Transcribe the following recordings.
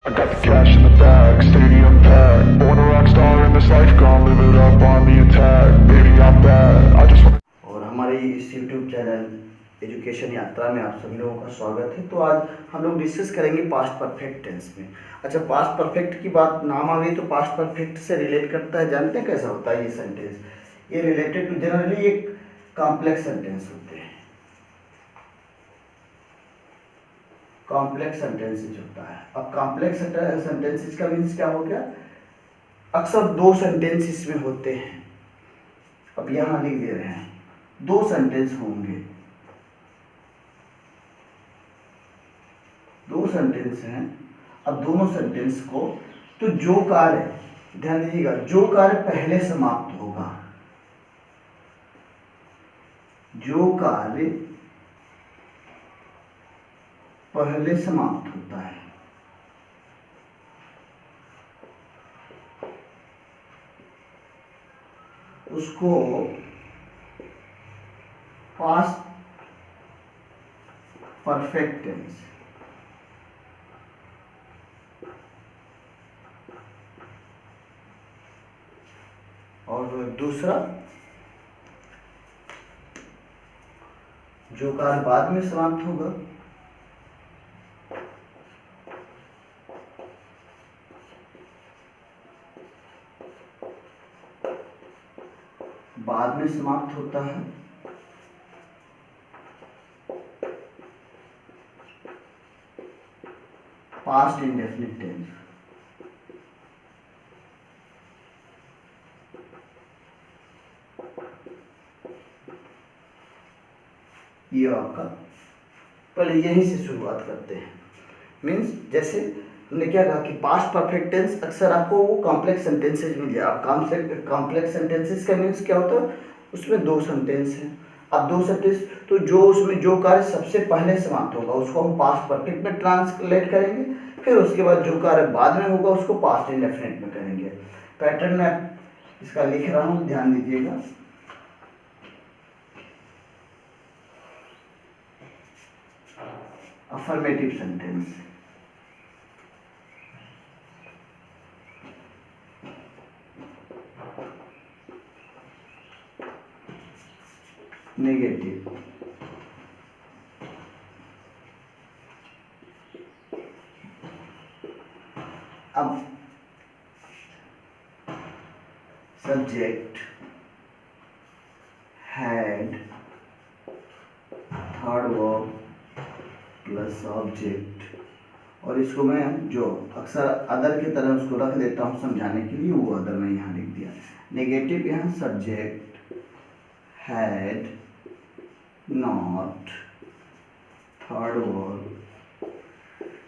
I got the cash in the bag, stadium packed. Born a rock star in this life, gonna live it up on the attack. Baby, I'm bad. I just और हमारे इस YouTube channel education यात्रा में आप सभी लोगों का स्वागत है। तो आज हम लोग डिस्कस करेंगे पास्ट परफेक्ट टेंस में। अच्छा, पास्ट परफेक्ट की बात नाम आ गई तो पास्ट परफेक्ट से रिलेट करता है। जानते हैं कैसा होता है ये सेंटेंस? ये रिलेटेड टू जनरली एक कॉम्प्लेक्स सेंटेंस होते हैं। कॉम्प्लेक्स सेंटेंसेज होता है। अब कॉम्प्लेक्स सेंटेंसेज का मीन्स क्या हो गया? अक्सर दो सेंटेंस इसमें होते हैं। अब यहाँ लिख दे रहे हैं, दो सेंटेंस होंगे, दो सेंटेंस हैं। अब दोनों सेंटेंस को तो जो कार्य, ध्यान दीजिएगा, जो कार्य पहले समाप्त होगा, जो कार्य पहले समाप्त होता है उसको पास्ट परफेक्ट टेंस, और दूसरा जो कार्य बाद में समाप्त होगा बाद में समाप्त होता है पास्ट इंडेफिनिट टेंस। ये आपका पहले यहीं से शुरुआत करते हैं। मीन्स जैसे हमने क्या कहा कि पास्ट परफेक्ट टेंस अक्सर आपको वो कॉम्प्लेक्स सेंटेंसेज मिल जाए। अब कॉम्प्लेक्स सेंटेंसेज का मीन्स क्या होता है? उसमें दो सेंटेंस हैं। अब दो सेंटेंस तो जो उसमें जो कार्य सबसे पहले समाप्त होगा उसको हम पास्ट परफेक्ट में ट्रांसलेट करेंगे, फिर उसके बाद जो कार्य बाद में होगा उसको पास्ट इंडेफिनिट में करेंगे। पैटर्न में इसका लिख रहा हूँ, ध्यान दीजिएगा। अफर्मेटिव सेंटेंस, नेगेटिव, अब subject, had, third verb plus object, और इसको मैं जो अक्सर अदर की तरह उसको रख देता हूँ समझाने के लिए, वो अदर में यहाँ लिख दिया। नेगेटिव यहाँ subject, had, not, third verb,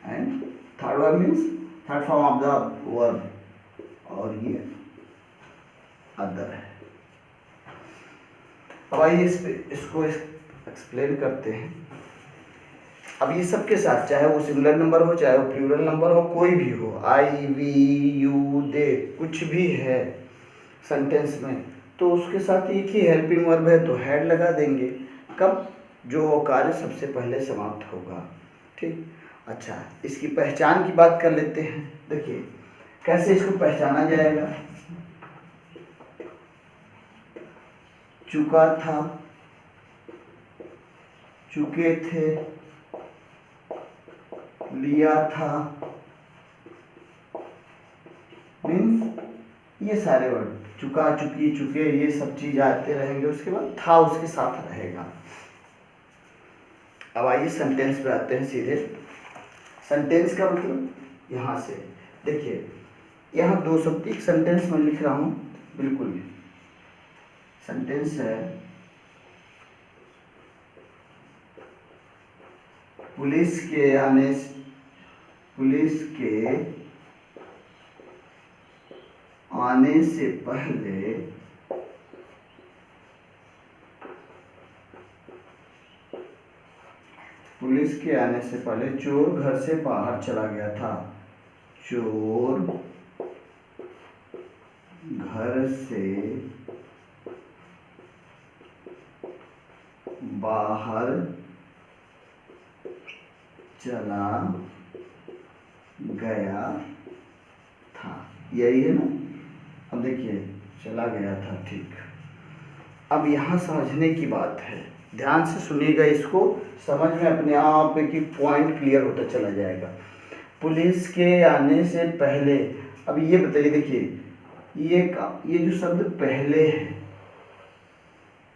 and third verb means third form of the verb, और ये अदर है। अब आइए इसको एक्सप्लेन करते हैं। अब ये सबके साथ, चाहे वो सिंगुलर नंबर हो चाहे वो प्लूरल नंबर हो, कोई भी हो, आई, वी, यू, दे, कुछ भी है सेंटेंस में, तो उसके साथ एक ही हेल्पिंग वर्ब है तो हैड लगा देंगे। कब? जो कार्य सबसे पहले समाप्त होगा। ठीक। अच्छा, इसकी पहचान की बात कर लेते हैं। देखिए कैसे इसको पहचाना जाएगा। चुका था, चुके थे, लिया था, मीन्स ये सारे वर्ड, चुका, चुकी, चुके, ये सब चीज आते रहेंगे। उसके बाद था उसके साथ रहेगा। अब आइए सेंटेंस पे आते हैं सीधे। सेंटेंस का मतलब यहाँ से देखिए, यहाँ दो शब्द, एक सेंटेंस में लिख रहा हूँ, बिल्कुल सेंटेंस है, पुलिस के आने से पहले पुलिस के आने से पहले चोर घर से बाहर चला गया था। चोर घर से बाहर चला गया था, यही है ना। अब देखिए चला गया था, ठीक। अब यहाँ समझने की बात है, ध्यान से सुनिएगा, इसको समझ में अपने आप एक एक पॉइंट क्लियर होता चला जाएगा। पुलिस के आने से पहले, अब ये बताइए, देखिए ये जो शब्द पहले है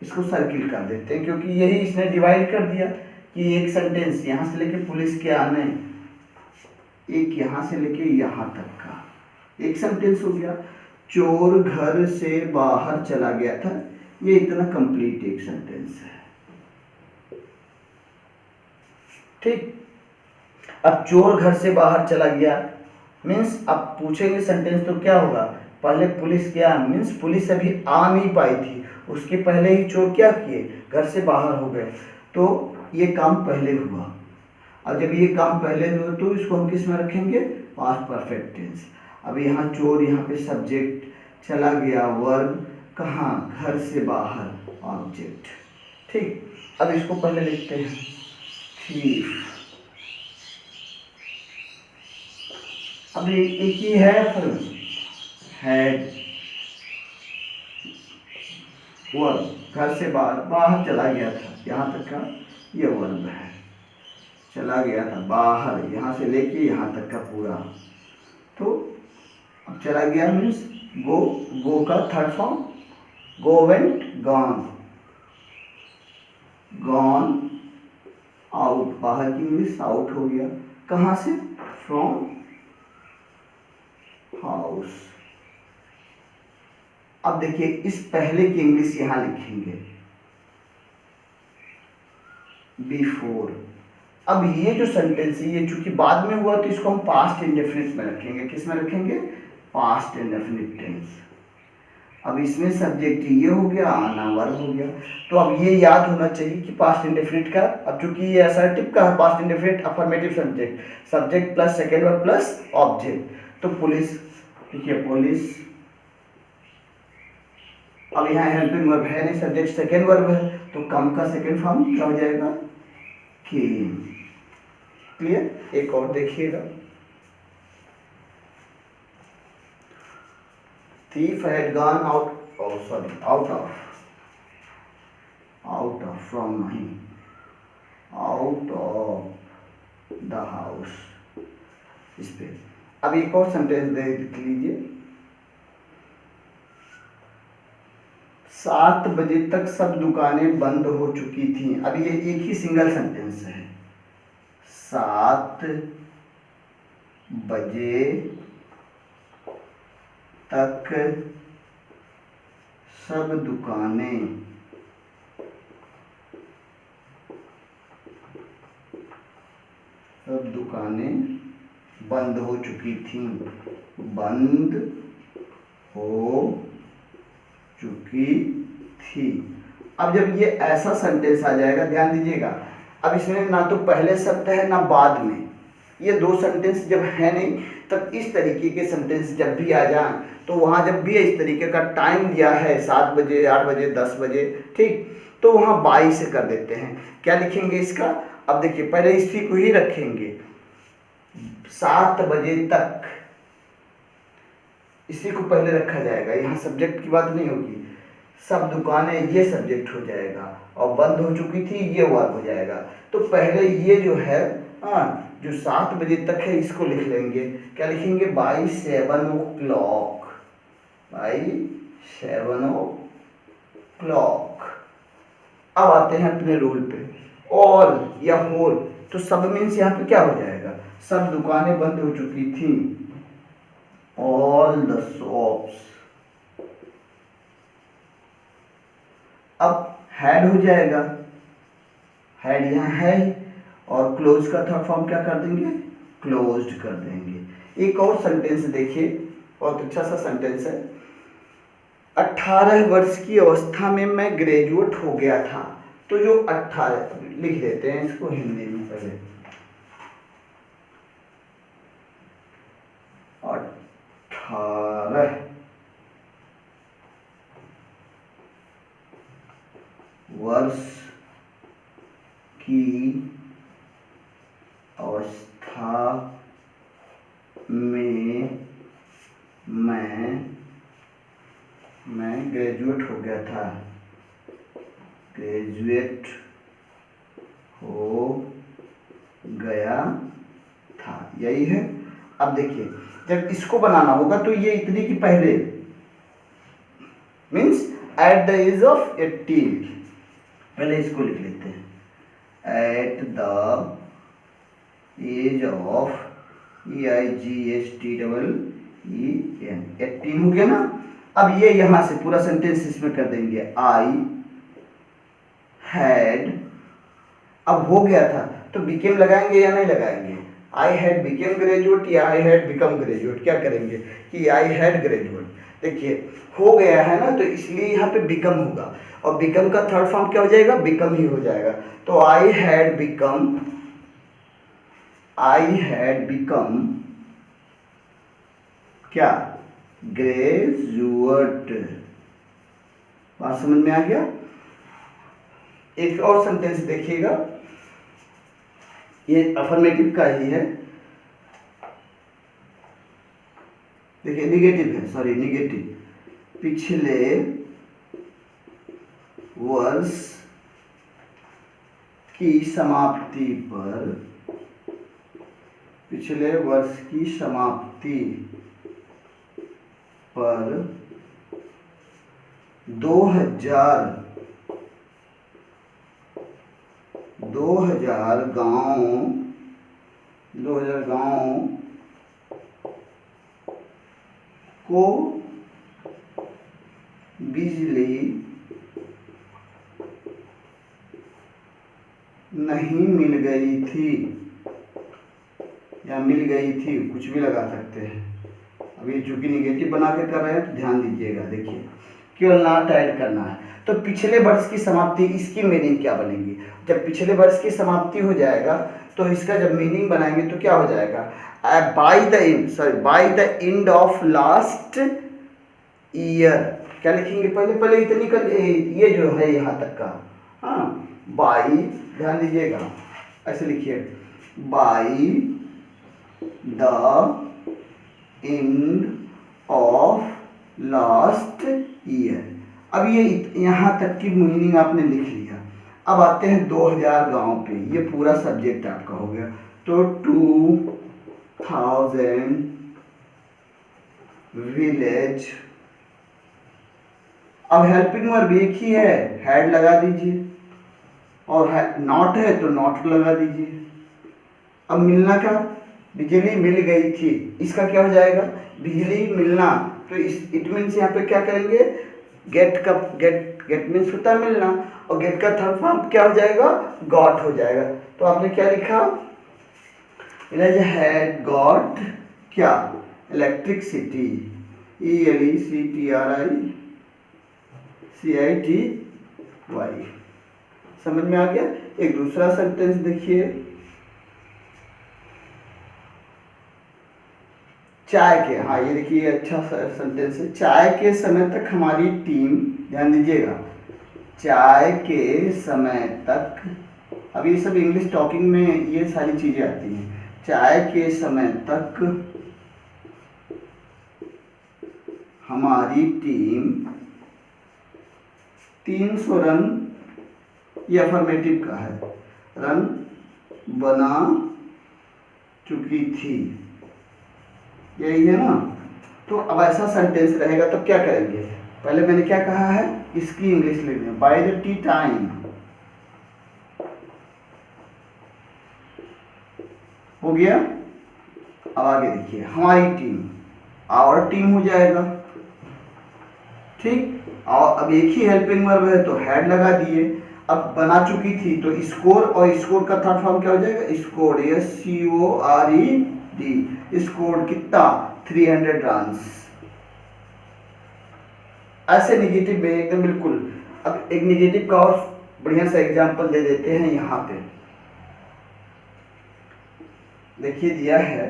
इसको सर्किल कर देते हैं, क्योंकि यही इसने डिवाइड कर दिया कि एक सेंटेंस यहाँ से लेके पुलिस के आने, एक यहाँ से लेके यहाँ तक का एक सेंटेंस हो गया। चोर घर से बाहर चला गया था, ये इतना कंप्लीट एक सेंटेंस है, ठीक। अब चोर घर से बाहर चला गया मीन्स, अब पूछेंगे सेंटेंस तो क्या होगा, पहले पुलिस गया मीन्स पुलिस अभी आ नहीं पाई थी, उसके पहले ही चोर क्या किए, घर से बाहर हो गए, तो ये काम पहले हुआ। अब जब ये काम पहले हुआ तो इसको हम किस में रखेंगे, पास्ट परफेक्ट टेंस। अब यहाँ चोर, यहाँ पे सब्जेक्ट, चला गया वर्ब, कहाँ, घर से बाहर ऑब्जेक्ट, ठीक। अब इसको पहले लिखते हैं, थीफ। अब एक ही है, फिर हैड, वर्ब, घर से बाहर चला गया था, यहाँ तक का ये वर्ब है, चला गया था बाहर, यहाँ से लेके यहाँ तक का पूरा। तो अब चला गया मीन्स गो का थर्ड फॉर्म, गो, वेंट, गॉन, गॉन आउट, बाहर की इंग्लिश आउट हो गया, कहाँ से, फ्रॉम हाउस। अब देखिए इस पहले की इंग्लिश यहां लिखेंगे, बिफोर। अब ये जो सेंटेंस है ये चूंकि बाद में हुआ तो इसको हम पास्ट इंडेफिनिट में रखेंगे, किस में रखेंगे, पास्ट इंडेफिनिट टेंस। अब इसमें सब्जेक्ट ये हो गया, आना वर्ब हो गया। तो अब ये याद होना चाहिए कि पास्ट इंडेफिनिट का, अब चूंकि ये असर्टिव का है, past indefinite affirmative subject, subject plus second verb plus object, तो पुलिस, देखिए पुलिस। अब यहाँ हेल्पिंग वर्ब है नहीं, सब्जेक्ट सेकेंड वर्ब है, तो कम का सेकेंड फॉर्म क्या हो जाएगा, केम। क्लियर। एक और देखिएगा, thief had gone out, oh sorry, out of from नहीं, out of the house, इस पे। अब एक और सेंटेंस देख लीजिए, 7 बजे तक सब दुकानें बंद हो चुकी थी। अब ये एक ही सिंगल सेंटेंस है, 7 बजे तक सब दुकानें बंद हो चुकी थी, बंद हो चुकी थी। अब जब ये ऐसा सेंटेंस आ जाएगा, ध्यान दीजिएगा, अब इसमें ना तो पहले शब्द है ना बाद में, ये दो सेंटेंस जब है नहीं, तब इस तरीके के सेंटेंस जब भी आ जाए तो वहाँ जब भी इस तरीके का टाइम दिया है 7 बजे 8 बजे 10 बजे, ठीक, तो वहाँ 22 से कर देते हैं। क्या लिखेंगे इसका, अब देखिए पहले इसी को ही रखेंगे, 7 बजे तक, इसी को पहले रखा जाएगा, यहाँ सब्जेक्ट की बात नहीं होगी, सब दुकानें ये सब्जेक्ट हो जाएगा और बंद हो चुकी थी ये वर्ब हो जाएगा। तो पहले ये जो है जो 7 बजे तक है इसको लिख लेंगे, क्या लिखेंगे, बाई 7 o'clock, बाई 7 o'clock। अब आते हैं अपने रूल पे, ऑल या होल, तो सब मीन्स यहाँ पे क्या हो जाएगा, सब दुकानें बंद हो चुकी थी, ऑल द शॉप्स। अब हैड हो जाएगा, हैड यहाँ है, और क्लोज का थर्ड फॉर्म क्या कर देंगे, क्लोज्ड कर देंगे। एक और सेंटेंस देखिए, बहुत अच्छा सा सेंटेंस है, 18 वर्ष की अवस्था में मैं ग्रेजुएट हो गया था। तो जो 18 लिख देते हैं इसको हिंदी में पहले, 18 वर्ष की अवस्था मैं ग्रेजुएट हो गया था, ग्रेजुएट हो गया था, यही है। अब देखिए जब इसको बनाना होगा तो ये इतनी की पहले means at the age of 18, पहले इसको लिख लेते हैं, at the age of EIGHTEEN 18 हो गया ना। अब ये यहां से पूरा सेंटेंस इसमें कर देंगे, आई हैड, अब हो गया था तो बिकेम लगाएंगे या नहीं लगाएंगे, आई हैड बिकेम ग्रेजुएट या आई हैड बिकम ग्रेजुएट, क्या करेंगे कि आई हैड ग्रेजुएट। देखिए हो गया है ना तो इसलिए यहाँ पे बिकम होगा, और बिकम का थर्ड फॉर्म क्या हो जाएगा, बिकम ही हो जाएगा। तो आई हैड बिकम क्या, ग्रेजुएट। बात समझ में आ गया। एक और सेंटेंस देखिएगा, ये अफर्मेटिव का ही है, देखिए निगेटिव है, सॉरी निगेटिव, पिछले वर्ष की समाप्ति पर, पिछले वर्ष की समाप्ति पर 2000 गांव को बिजली नहीं मिल गई थी, या मिल गई थी, कुछ भी लगा सकते हैं। अभी चूंकि निगेटिव बना के कर रहे हैं तो ध्यान दीजिएगा, देखिए केवल नॉट ऐड करना है। तो पिछले वर्ष की समाप्ति, इसकी मीनिंग क्या बनेगी, जब पिछले वर्ष की समाप्ति हो जाएगा तो इसका जब मीनिंग बनाएंगे तो क्या हो जाएगा, by the end of last year, क्या लिखेंगे, पहले इतनी कर, ये जो है यहाँ तक का, हाँ बाय, ध्यान दीजिएगा ऐसे लिखिए, by the end of last year. अब ये यहाँ तक की मीनिंग आपने लिख लिया। अब आते हैं 2000 गांव पे, ये पूरा सब्जेक्ट आपका हो गया। तो 2000 विलेज, अब हेल्पिंग वर्ब एक ही है, हैड लगा दीजिए, और नॉट है तो नॉट लगा दीजिए। अब मिलना का, बिजली मिल गई थी, इसका क्या हो जाएगा, बिजली मिलना, तो इस इट मीन्स यहाँ पे क्या करेंगे, गेट का, गेट मीन्स होता है मिलना, और गेट का थर्ड फॉर्म क्या हो जाएगा, गॉट हो जाएगा। तो आपने क्या लिखा, विलेज हैड गॉट क्या, इलेक्ट्रिसिटी, ELECTRICITY, समझ में आ गया। एक दूसरा सेंटेंस देखिए, चाय के, हाँ ये देखिए अच्छा सेंटेंस है, चाय के समय तक हमारी टीम, ध्यान दीजिएगा, चाय के समय तक, अब ये सब इंग्लिश टॉकिंग में ये सारी चीजें आती हैं, चाय के समय तक हमारी टीम 300 रन, ये अफर्मेटिव का है, रन बना चुकी थी, यही है ना। तो अब ऐसा सेंटेंस रहेगा तो क्या करेंगे, पहले मैंने क्या कहा है, इसकी इंग्लिश लिखनी है, बाय द टी टाइम, हो गया। अब आगे देखिए, हमारी टीम, आवर टीम हो जाएगा, ठीक। और अब एक ही हेल्पिंग वर्ब है तो हैड लगा दिए। अब बना चुकी थी तो स्कोर, और स्कोर का थर्ड फॉर्म क्या हो जाएगा, स्कोर, SCORED, स्कोर कितना, 300 रन्स। ऐसे निगेटिव में एकदम बिल्कुल। अब एक निगेटिव का और बढ़िया सा एग्जांपल दे देते हैं यहाँ पे, देखिए दिया है,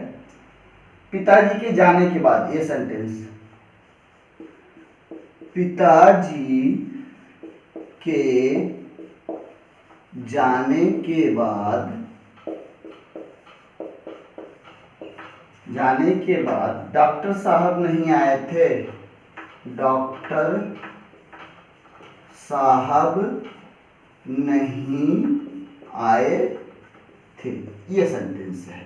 पिताजी के जाने के बाद, ये सेंटेंस, पिताजी के जाने के बाद जाने के बाद डॉक्टर साहब नहीं आए थे, डॉक्टर साहब नहीं आए थे, ये सेंटेंस है।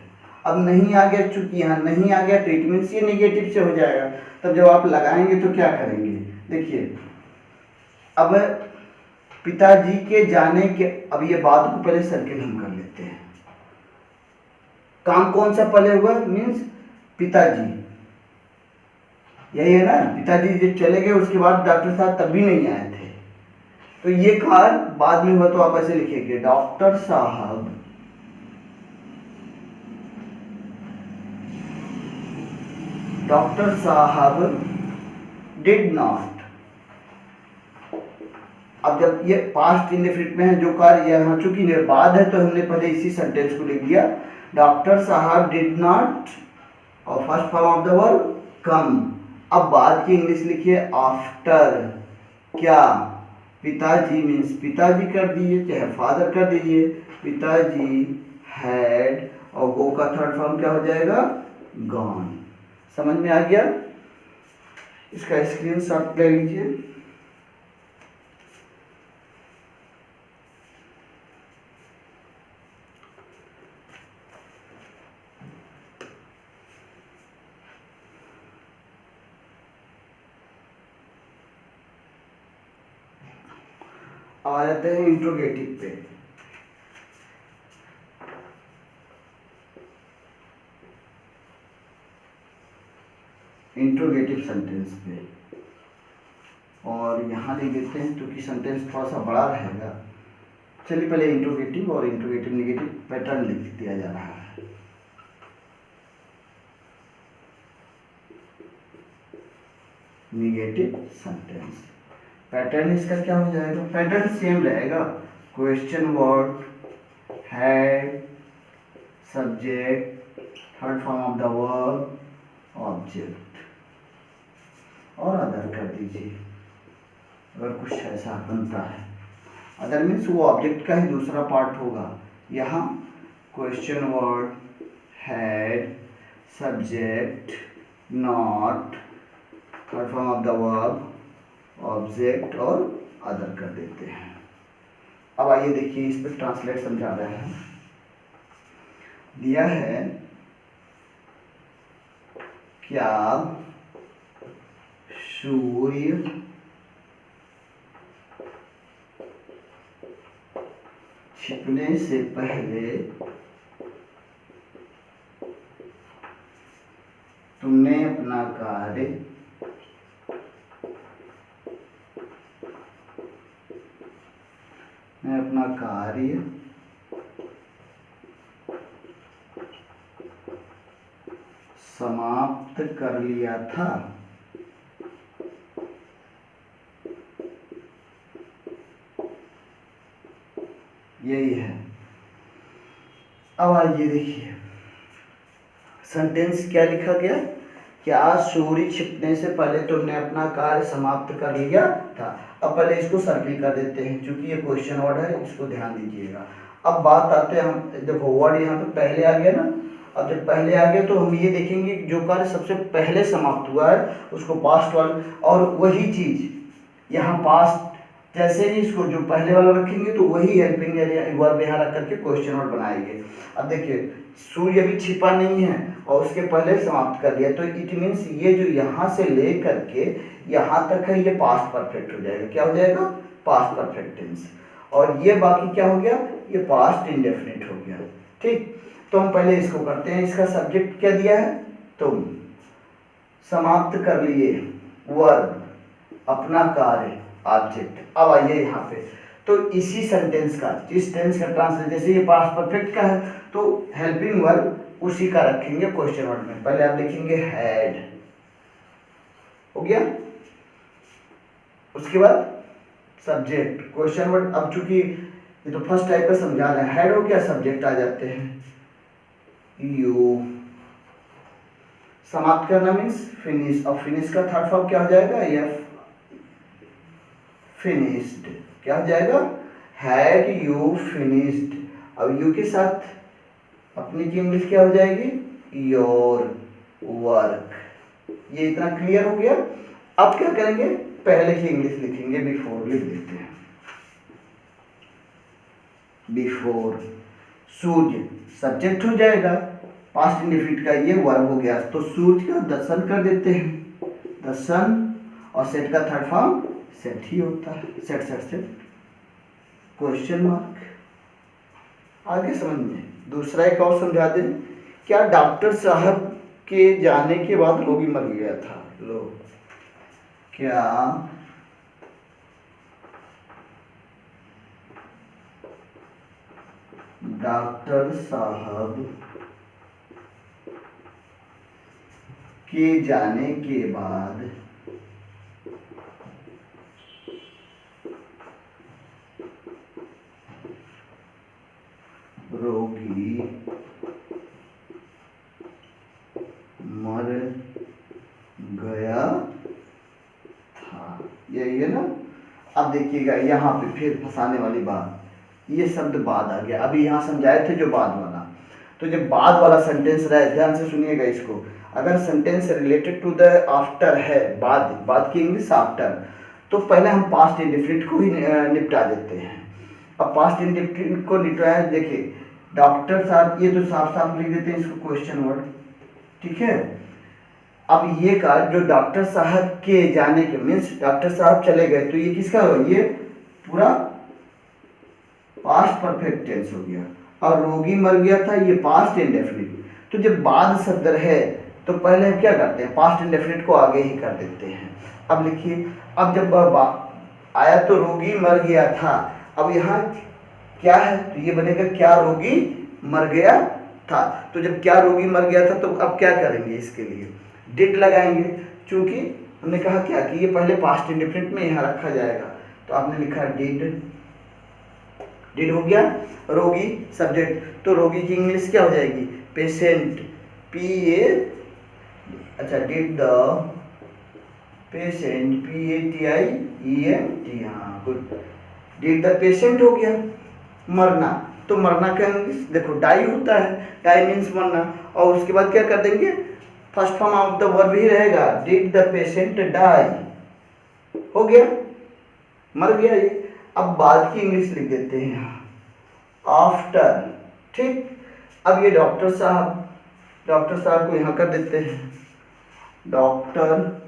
अब नहीं आ गया, चूंकि यहाँ नहीं आ गया तो इट मीन्स ये नेगेटिव से हो जाएगा। तब जब आप लगाएंगे तो क्या करेंगे, देखिए अब पिताजी के जाने के, अब ये बात को पहले सर्किल हम कर लेते हैं। काम कौन सा पहले हुआ, मीन्स पिताजी, यही है ना, पिताजी जब चले गए उसके बाद डॉक्टर साहब तब भी नहीं आए थे, तो ये कार्य बाद में हुआ। तो आप ऐसे लिखेंगे डॉक्टर साहब डिड नॉट। अब जब ये पास्ट इंडेफिनिट में है जो कार्य यहाँ चूंकि निर्बाध है तो हमने पहले इसी सेंटेंस को लिख दिया, डॉक्टर साहब डिड नॉट और first form of the verb come. अब बाद की इंग्लिश लिखिए आफ्टर, क्या, पिताजी मीन्स पिताजी कर दीजिए, चाहे फादर कर दीजिए, पिताजी हैड, और गो का थर्ड फॉर्म क्या हो जाएगा, गॉन। समझ में आ गया, इसका स्क्रीनशॉट ले लीजिए। आ जाते हैं इंट्रोगेटिव पे। इंट्रोगेटिव सेंटेंस पे, और यहाँ लिख देते हैं क्योंकि सेंटेंस थोड़ा सा बड़ा रहेगा। चलिए पहले इंट्रोगेटिव और इंट्रोगेटिव नेगेटिव पैटर्न लिख दिया जा रहा है। नेगेटिव सेंटेंस पैटर्न इसका क्या हो जाएगा, पैटर्न सेम रहेगा, question word, had, subject, third form of the verb, object और अदर कर दीजिए अगर कुछ ऐसा बनता है। अदर मीन्स वो ऑब्जेक्ट का ही दूसरा पार्ट होगा। यहाँ question word, had, subject, not, third form of the verb, object और अदर कर देते हैं। अब आइए देखिए इस पर ट्रांसलेट समझा रहे हैं। दिया है क्या सूर्य छिपने से पहले तुमने अपना कार्य समाप्त कर लिया था। यही है। अब आइए देखिए सेंटेंस क्या लिखा गया, क्या सूर्य छिपने से पहले तुमने अपना कार्य समाप्त कर लिया था। अब पहले इसको सर्किल कर देते हैं क्योंकि ये क्वेश्चन वर्ड है, इसको ध्यान दीजिएगा। अब बात आते हैं, हम देखो वर्ड यहाँ पे पहले आ गया ना। अब जब पहले आ गया तो हम ये देखेंगे जो कार्य सबसे पहले समाप्त हुआ है उसको पास्ट वाला, और वही चीज यहाँ पास्ट जैसे ही इसको जो पहले वाला रखेंगे तो वही हेल्पिंग वर्ब यहाँ रख करके क्वेश्चन वर्ड बनाएंगे। अब देखिए सूर्य अभी छिपा नहीं है और उसके पहले समाप्त कर लिया, तो इट मीन्स ये जो यहाँ से ले करके यहाँ तक है ये पास्ट परफेक्ट हो जाएगा। क्या हो जाएगा, पास्ट परफेक्ट टेंस। और ये बाकी क्या हो गया, ये पास्ट इंडेफिनिट हो गया। ठीक, तो हम पहले इसको करते हैं। इसका सब्जेक्ट क्या दिया है, तुम समाप्त कर लिए, वर्ब अपना कार्य, ऑब्जेक्ट। अब आइए यहाँ पे तो इसी सेंटेंस का, जिस टेंस का ट्रांसलेट, जैसे ये पास्ट परफेक्ट का है तो हेल्पिंग वर्ब उसी का रखेंगे क्वेश्चन वर्ड में। पहले आप लिखेंगे हैड, हो गया। उसके बाद सब्जेक्ट क्वेश्चन वर्ड। अब चूंकि ये तो फर्स्ट टाइप का समझा रहे हैं, हैड हो गया, सब्जेक्ट आ जाते हैं यू। समाप्त करना मीन्स फिनिश, और फिनिश का थर्ड फॉर्म क्या हो जाएगा, एफ, फिनिश्ड। क्या हो जाएगा, हैड यू फिनिश्ड। अब यू के साथ अपनी की इंग्लिश क्या हो जाएगी, योर। वर्क। ये इतना क्लियर हो गया। अब क्या करेंगे, पहले ही इंग्लिश लिखेंगे, बिफोर लिख देते हैं। बिफोर सूर्य सब्जेक्ट हो जाएगा, पास्ट इंडेफिनिट का ये वर्ब हो गया, तो सूर्य का द सन कर देते हैं, द सन, और सेट का थर्ड फॉर्म सेट ही होता है, set set set question mark. आगे समझिए, दूसरा एक और समझा दें। क्या डॉक्टर साहब के जाने के बाद रोगी मर गया था? लो, क्या डॉक्टर साहब के जाने के बाद रोगी मर गया था, यही है ना। अब देखिएगा यहाँ पे फिर फंसाने वाली बात, ये शब्द बाद आ गया। अभी यहाँ समझाए थे जो बाद वाला, तो जब बाद वाला सेंटेंस रहे, ध्यान से सुनिएगा इसको। अगर sentence related to the after है, बाद की इंग्लिश आफ्टर, तो पहले हम पास्ट इंडेफिनिट को ही निपटा देते हैं। अब पास्ट इंडेफिनिट को निपटाया, देखिए डॉक्टर साहब, ये तो साफ साफ लिख देते हैं इसको क्वेश्चन वर्ड, ठीक है। अब ये का जो डॉक्टर साहब के जाने के मीन्स डॉक्टर साहब चले गए, तो ये किसका हो, ये पूरा पास्ट परफेक्ट टेंस हो गया। और रोगी मर गया था, ये पास्ट इंडेफिनिट। तो जब बाद शब्द है तो पहले हम क्या करते हैं, पास्ट इंडेफिनिट को आगे ही कर देते हैं। अब लिखिए, अब जब आया तो रोगी मर गया था, अब यहाँ क्या है, तो ये बनेगा क्या रोगी मर गया था। तो जब क्या रोगी मर गया था, तो अब क्या करेंगे, इसके लिए डिड लगाएंगे, क्योंकि हमने कहा क्या कि ये पहले पास्ट इंडेफिनिट में यहाँ रखा जाएगा। तो आपने लिखा डिड, डिड हो गया, रोगी सब्जेक्ट, तो रोगी की इंग्लिश क्या हो जाएगी, पेशेंट, PA, अच्छा डिड द पेशेंट, PATIENT, हाँ गुड, डिड द पेशेंट हो गया। मरना, तो मरना का इंग्लिश देखो डाई होता है, डाई मीन्स मरना, और उसके बाद क्या कर देंगे, first form of the verb ही रहेगा, डिड द पेशेंट डाई, हो गया, मर गया ये। अब बाद की इंग्लिश लिख देते हैं आफ्टर, ठीक। अब ये डॉक्टर साहब को यहाँ कर देते हैं डॉक्टर,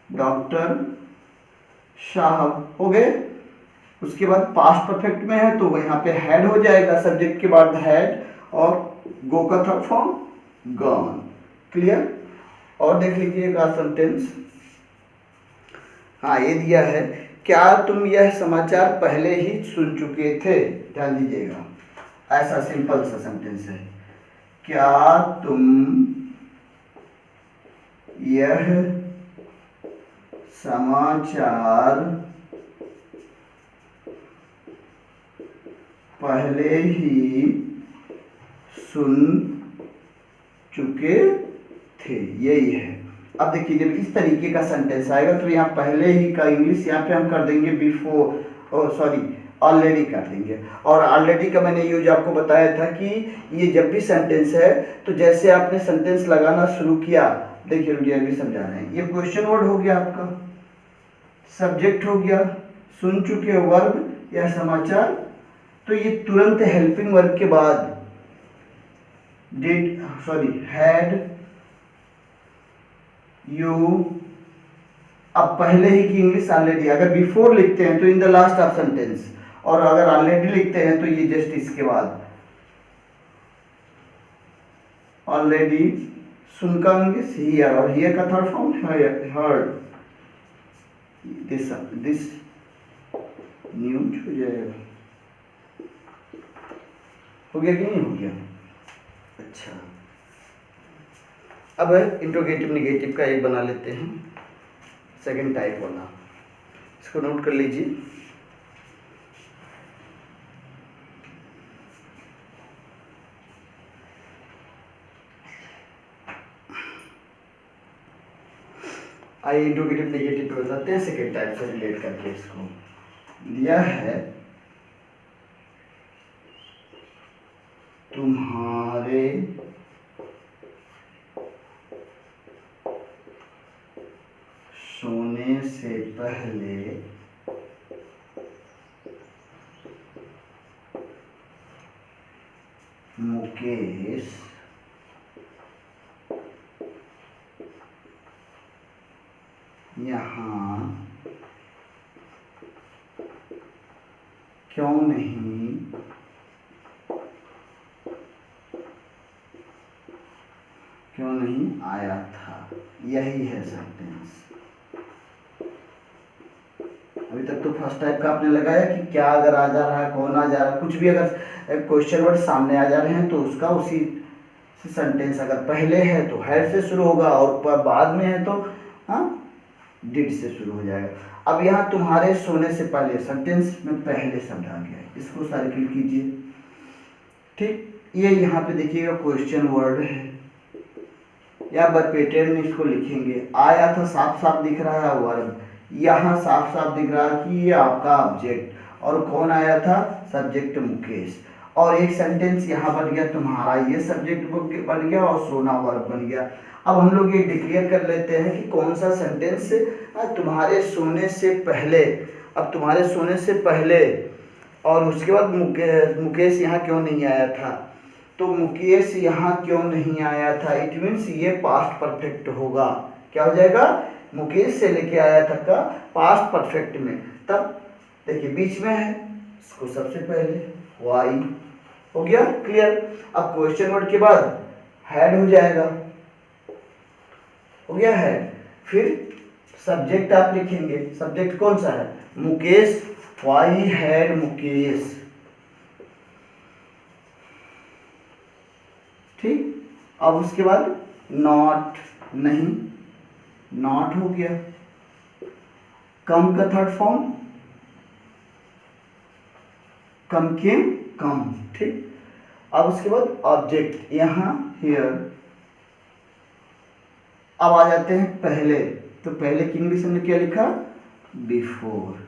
डॉक्टर साहब हो गए। उसके बाद पास्ट परफेक्ट में है तो यहाँ पे हैड हो जाएगा, सब्जेक्ट के बाद हैड, और गो का थर्ड फॉर्म गॉन, क्लियर। और देख लीजिएगा सेंटेंस, हाँ ये दिया है, क्या तुम यह समाचार पहले ही सुन चुके थे? ध्यान दीजिएगा, ऐसा सिंपल सा सेंटेंस है, क्या तुम यह समाचार पहले ही सुन चुके थे, यही है। अब देखिए जब इस तरीके का सेंटेंस आएगा तो यहाँ पहले ही का इंग्लिश यहाँ पे हम कर देंगे बिफोर, ऑलरेडी कर देंगे। और ऑलरेडी का मैंने यूज आपको बताया था कि ये जब भी सेंटेंस है तो जैसे आपने सेंटेंस लगाना शुरू किया, देखिए रुकिए अभी समझा रहे हैं, ये क्वेश्चन वर्ड हो गया आपका, सब्जेक्ट हो गया, सुन चुके वर्ब या समाचार, तो ये तुरंत हेल्पिंग वर्ब के बाद हैड यू, अब पहले ही की इंग्लिश ऑलरेडी, अगर बिफोर लिखते हैं तो in the last of sentence, और अगर ऑलरेडी लिखते हैं तो ये जस्ट इसके बाद ऑलरेडी, सुन का इंग्लिश हियर, और हियर का third form heard, this news हो जाएगा, हो गया कि नहीं हो गया। अच्छा, अब इंट्रोगेटिव निगेटिव का एक बना लेते हैं, सेकंड टाइप वाला, इसको नोट कर लीजिए। आइए इंट्रोगेटिव निगेटिव पे बताते हैं, सेकंड टाइप से रिलेट करके। इसको दिया है सोने से पहले मुकेश यहाँ क्यों नहीं आया था, यही है सेंटेंस। अभी तक तो फर्स्ट टाइप का आपने लगाया कि क्या अगर आ जा रहा है, कौन आ जा रहा है, कुछ भी अगर क्वेश्चन वर्ड सामने आ जा रहे हैं तो उसका उसी से सेंटेंस अगर पहले है तो हैड से शुरू होगा और बाद में है तो डिड से शुरू हो जाएगा। अब यहाँ तुम्हारे सोने से पहले सेंटेंस में पहले शब्द आ गया है, इसको सर्किल कीजिए। ठीक, ये यहाँ पे देखिएगा क्वेश्चन वर्ड है या वर्ब इसको लिखेंगे। आया था साफ साफ दिख रहा है वर्ब, यहाँ साफ साफ दिख रहा है कि ये आपका ऑब्जेक्ट, और कौन आया था, सब्जेक्ट मुकेश। और एक सेंटेंस यहाँ बन गया तुम्हारा, ये सब्जेक्ट बन गया और सोना वर्ब बन गया। अब हम लोग ये डिक्लेयर कर लेते हैं कि कौन सा सेंटेंस तुम्हारे सोने से पहले। अब तुम्हारे सोने से पहले और उसके बाद मुकेश यहाँ क्यों नहीं आया था, तो मुकेश यहाँ क्यों नहीं आया था, इट मीन्स ये पास्ट परफेक्ट होगा। क्या हो जाएगा, मुकेश से लेके आया था का पास्ट परफेक्ट में। तब देखिए बीच में है, इसको सबसे पहले वाई हो गया, क्लियर। अब क्वेश्चन वर्ड के बाद हैड हो जाएगा, हो गया है। फिर सब्जेक्ट आप लिखेंगे, सब्जेक्ट कौन सा है, मुकेश, वाई हैड मुकेश। ठीक, अब उसके बाद नॉट, नहीं, नॉट हो गया। कम का थर्ड फॉर्म कम केम, कम। ठीक, अब उसके बाद ऑब्जेक्ट, यहाँ हियर। अब आ जाते हैं पहले, तो पहले की इंग्लिश हमने क्या लिखा, बिफोर।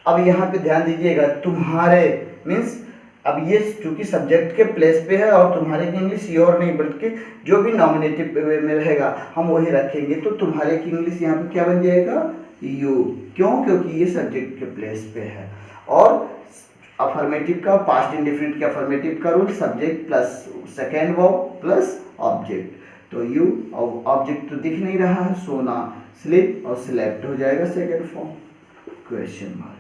अब यहाँ पे ध्यान दीजिएगा, तुम्हारे मीन्स अब ये चूंकि सब्जेक्ट के प्लेस पे है और तुम्हारे की इंग्लिश योर नहीं बल्कि जो भी नॉमिनेटिव में रहेगा हम वही रखेंगे, तो तुम्हारे की इंग्लिश यहाँ पे क्या बन जाएगा, यू। क्यों, क्योंकि ये सब्जेक्ट के प्लेस पे है। और अफर्मेटिव का, पास्ट इंडेफिनिट के अफर्मेटिव का rule, subject plus second verb plus object. तो यू और ऑब्जेक्ट तो दिख नहीं रहा है, सोना, स्लीप और स्लेप्ट हो जाएगा सेकेंड फॉर्म, क्वेश्चन मार्क।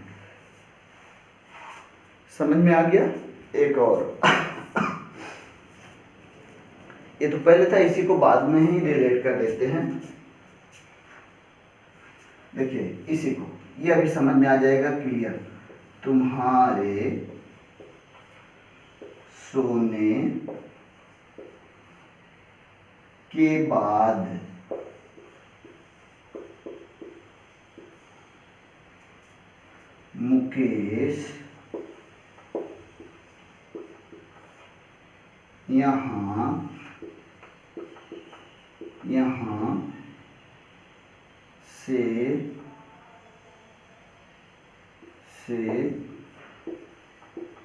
समझ में आ गया। एक और ये तो पहले था, इसी को बाद में ही रिलेट कर देते हैं। देखिए इसी को, ये अभी समझ में आ जाएगा क्लियर। तुम्हारे सोने के बाद मुकेश यहाँ से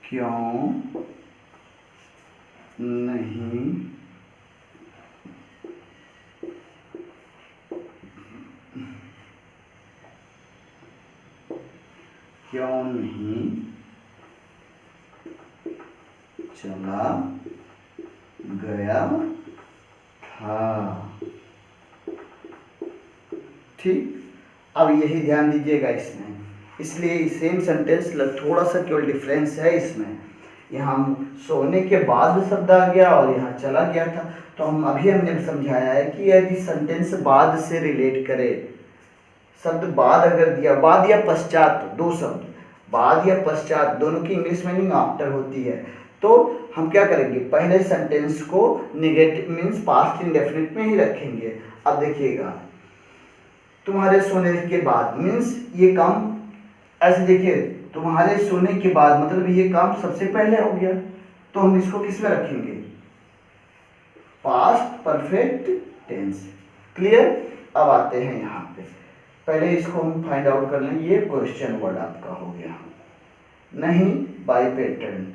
क्यों नहीं चला गया था। ठीक, अब यही ध्यान दीजिएगा इसमें, इसलिए सेम सेंटेंस थोड़ा सा केवल डिफरेंस है इसमें। यहाँ सोने के बाद शब्द आ गया और यहाँ चला गया था, तो हमने समझाया है कि यदि सेंटेंस बाद से रिलेट करे, शब्द बाद अगर दिया, बाद या पश्चात, दो शब्द बाद या पश्चात दोनों की इंग्लिश मीनिंग आफ्टर होती है, तो हम क्या करेंगे, पहले सेंटेंस को निगेटिव मीन्स पास्ट इंडेफिनिट में ही रखेंगे। अब देखिएगा, तुम्हारे सोने के बाद मीन्स ये काम ऐसे देखिए, तुम्हारे सोने के बाद मतलब ये काम सबसे पहले हो गया, तो हम इसको किस में रखेंगे, पास्ट परफेक्ट टेंस। क्लियर। अब आते हैं यहाँ पे, पहले इसको हम फाइंड आउट कर लें। ये क्वेश्चन वर्ड आपका हो गया, नहीं बाय पैटर्न,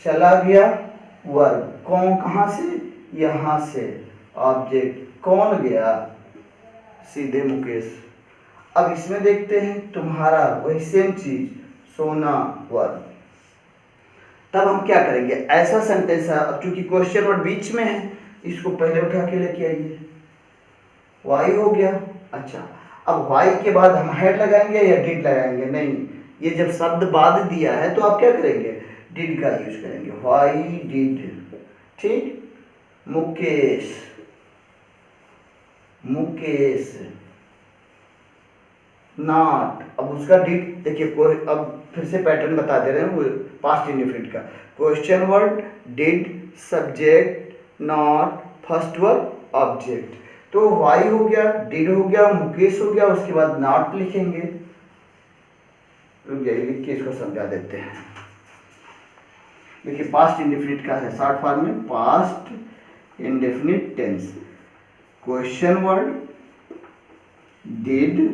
चला गया वर्ब, कौन कहाँ से, यहाँ से, ऑब्जेक्ट कौन गया, सीधे मुकेश। अब इसमें देखते हैं तुम्हारा वही सेम चीज, सोना वर्ब। तब हम क्या करेंगे, ऐसा सेंटेंस है, अब चूंकि क्वेश्चन वर्ड बीच में है, इसको पहले उठा के लेके आइए, वाई हो गया। अच्छा, अब वाई के बाद हम हेड लगाएंगे या डिड लगाएंगे? नहीं, ये जब शब्द बाद दिया है तो आप क्या करेंगे, डिड का यूज करेंगे, वाई डिड। ठीक, मुकेश, मुकेश नॉट। अब उसका डिड देखिए, अब फिर से पैटर्न बता दे रहे हैं वो पास्ट इंडेफिनिट का। Question word, did, subject, not, first word, object. तो वाई हो गया, डिड हो गया, मुकेश हो गया, उसके बाद नॉट लिखेंगे। रुक जाइए, लिख के इसको समझा देते हैं। देखिए पास्ट इंडेफिनिट का है शॉर्ट फॉर्म में, past indefinite tense. Question word, did,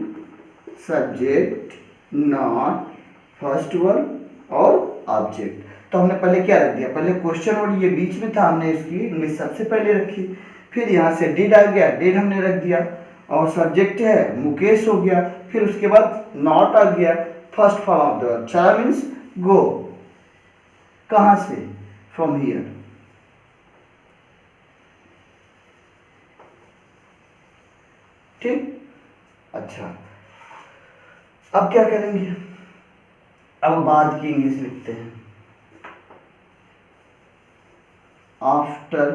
subject, not, first word और ऑब्जेक्ट। तो हमने पहले क्या रख दिया, पहले क्वेश्चन वर्ड ये बीच में था, हमने इसकी इंग्लिश सबसे पहले रखी, फिर यहाँ से डिड आ गया, डिड हमने रख दिया, और सब्जेक्ट है मुकेश हो गया, फिर उसके बाद नॉट आ गया, first form of the verb. चला मीन्स गो, कहाँ से, फ्रॉम हियर। ठीक, अच्छा अब क्या करेंगे, अब बाद की इंग्लिश लिखते हैं। आफ्टर,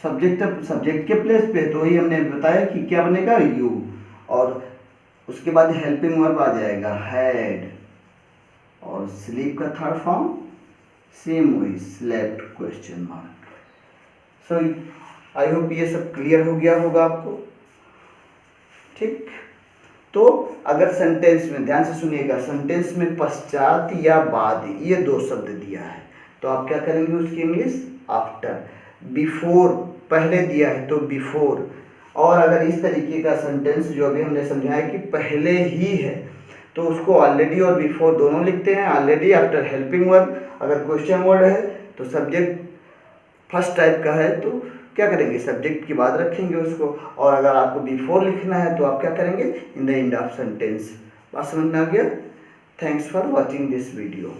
सब्जेक्ट के प्लेस पे, तो वही हमने बताया कि क्या बनेगा, यू, और उसके बाद हेल्पिंग वर्ब आ जाएगा, हैड, और स्लीप का थर्ड फॉर्म सेम वही, slept, question mark. So I hope ये सब क्लियर हो गया होगा आपको। ठीक, तो अगर सेंटेंस में ध्यान से सुनिएगा, सेंटेंस में पश्चात या बाद ये दो शब्द दिया है तो आप क्या करेंगे उसकी इंग्लिश, आफ्टर। बिफोर पहले दिया है तो बिफोर, और अगर इस तरीके का सेंटेंस जो अभी हमने समझाया कि पहले ही है तो उसको ऑलरेडी और बिफोर दोनों लिखते हैं। ऑलरेडी आफ्टर हेल्पिंग वर्ब, अगर क्वेश्चन वर्ड है तो सब्जेक्ट फर्स्ट टाइप का है तो क्या करेंगे, सब्जेक्ट की बात रखेंगे उसको, और अगर आपको बिफोर लिखना है तो आप क्या करेंगे, in the end of sentence. बात समझ में आ गया? Thanks for watching this video.